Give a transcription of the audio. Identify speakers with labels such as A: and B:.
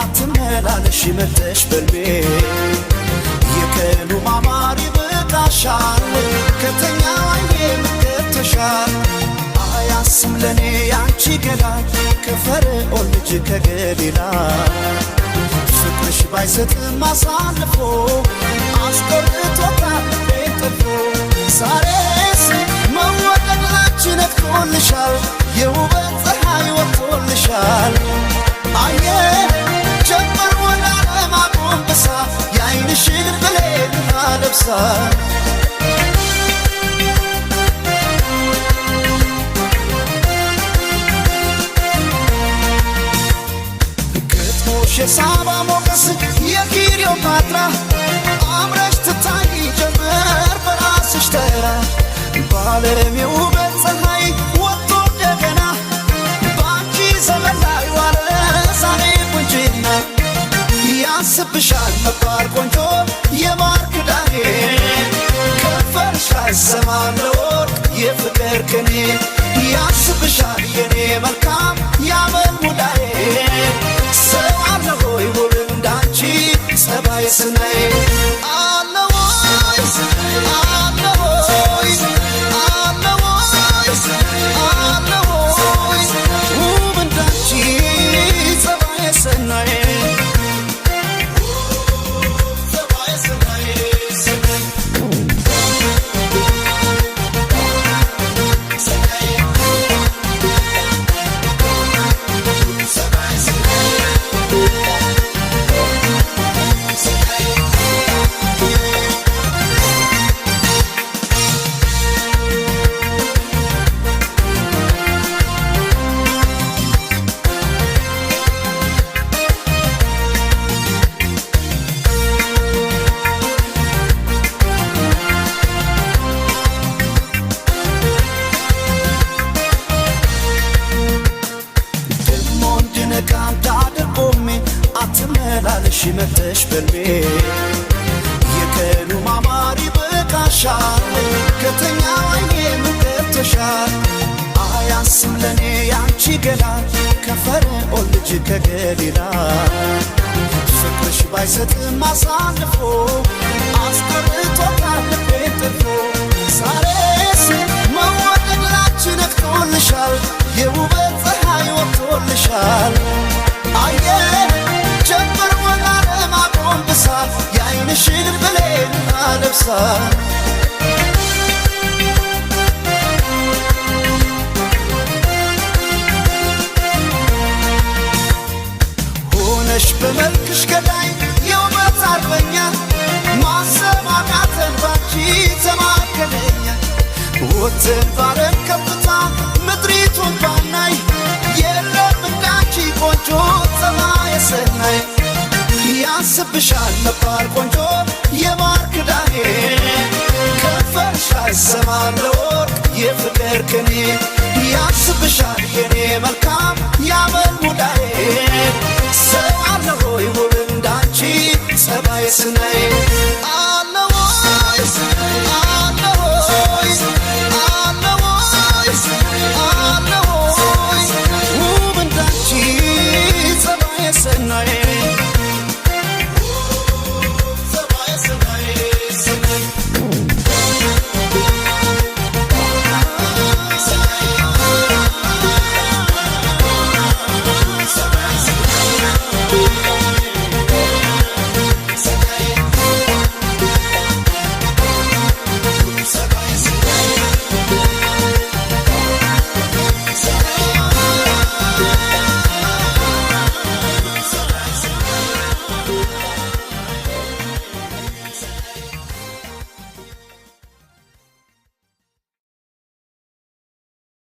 A: አትመላለሽ መተሽ በልቤ የቀኑ ማማሪ በቃሻል ከተኛው አይኔ ምከተሻል አያስም ለኔ ያንቺ ገላ ከፈርዖን ልጅ ከገሊላ ፍቅርሽ ባይሰጥም አሳልፎ አስቆርጦታል ልቤን ጠልፎ ዛሬስ መወደድ ላንቺ ነጥቆልሻል የውበት ፀሐይ ወጥቶልሻል አየ ጀመር ወደ ዓለም አጎንብሳ የዓይንሽን ብሌን አለብሳ ግጥሞሽ የሳባ ሞገስ የክሊዮፓትራ አምረሽ ትታይ ጀመር በራስሽ ተራ በዓለም የውበት ፀሐይ ወጥቶ እንደገና በአንቺ ዘመን ላይ ዋለ ዛሬ ቁንጅና ያስብሻል መባል ቆንጆ የማር ክዳኔ ከንፈርሽ አይሰማም ለወርቅ የፍቅር ቅኔ ያስብሻል የኔ መልካም ያመል ሙዳዬ ሰው አለ ሆይ ውብ እንዳንቺ ጸባይ ስናይ አለ ወይ አለ ወይ አለ ወይ አለ ወይ ውብ እንዳንቺ ጸባይ ስናይ አትመላለሽ መተሽ በልቤ የቀኑ ማማሪ በቃሻል ከተኛው አይኔ ምከተሻል አያስም ለኔ ያንቺ ገላ ከፈርዖን ልጅ ከገሊላ ፍቅርሽ ባይሰጥም አሳልፎ አስቆርጦታል ልቤን ጠልፎ ዛሬስ መወደድ ላንቺ ነጥቆልሻል የውበት ፀሐይ ወጥቶልሻል አየ ጀመር ወደ ዓለም አጎንብሳ የዓይንሽን ብሌን አለብሳ ሆነሽ በመልክሽ ገዳይ የውበት አርበኛ ማሰብ አቃተን ባንቺ ተማከለኛ ወጥተን ባለም ከፍታ ምድሪቱን ባናይ የለም እንዳንቺ ቆንጆ ፀባይ ሰናይ ያስብሻል መባል ቆንጆ የማር ክዳኔ ከንፈርሽ አይሰማም ለወርቅ የፍቅር ቅኔ ያስብሻል የኔ መልካም ያመል ሙዳዬ ሰው አለ ሆይ ውብ እንዳንቺ ጸባይ ስናይ